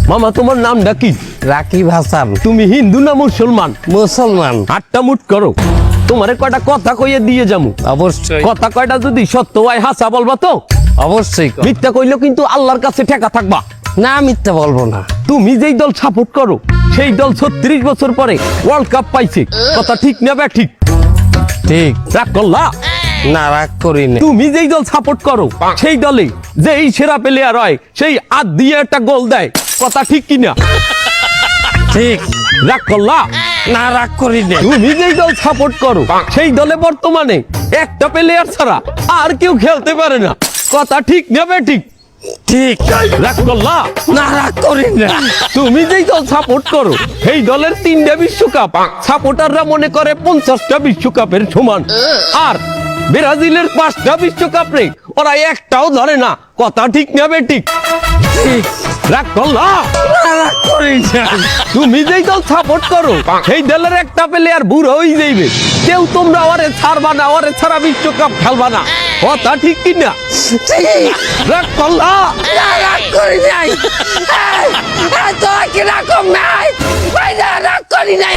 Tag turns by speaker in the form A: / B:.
A: মামা তোমার নামটা কি?
B: রাকিব হাসান।
A: তুমি হিন্দু না মুসলমান?
B: মুসলমান।
A: আটটা মুট করো, তোমারে কয়টা কথা কইয়ে দিয়ে যামু।
B: অবশ্যই
A: কথা কয়টা যদি সত্য হয় হাসা বলবা তো?
B: অবশ্যই।
A: মিথ্যা কইলেও কিন্তু আল্লাহর কাছে ঠেকা থাকবা।
B: না মিথ্যা বলবো না।
A: তুমি যেই দল সাপোর্ট করো সেই দল 36 বছর পরে ওয়ার্ল্ড কাপ পাইছে, কথা ঠিক না বে ঠিক?
B: ঠিক।
A: রাগ করলা?
B: না রাগ করি না।
A: তুমি যেই দল সাপোর্ট করো সেই দলে যেই সেরা প্লেয়ার হয় সেই আদ দিয়ে একটা গোল দেয়, কথা ঠিক কিনা?
B: ঠিক।
A: রাগ করলা?
B: না রাগ করি না।
A: তুমি যেই দল সাপোর্ট করো সেই দলে বর্তমানে একটা প্লেয়ার ছাড়া আর কেউ খেলতে পারে না, কথা ঠিক না বে ঠিক?
B: ঠিক।
A: রাগ করলা?
B: না রাগ করি না।
A: তুমি যেই দল সাপোর্ট করো সেই দলের 3টা বিশ্বকাপ সাপোর্টাররা মনে করে 50টা বিশ্বকাপের সমান, আর ব্রাজিলের 5টা বিশ্বকাপ রে ওরা একটাও ধরে না, কথা ঠিক না বে ঠিক?
B: ঠিক।
A: রাগ করলা?
B: না রাগ করি না।
A: তুমি যেই দল সাপোর্ট করো সেই দলের একটা প্লেয়ার বুড়ো হয়ে যাইবে, কেউ তোমরা ওরে ছাড়বা না, ওরে ছাড়া বিশ্বকাপ খেলবা না, কথা ঠিক কিনা?
B: ঠিক।
A: রাগ করলা?
B: না রাগ করি নাই। এই, এই, তোরা কি রাগ নাই? ভাই না রাগ করি নাই।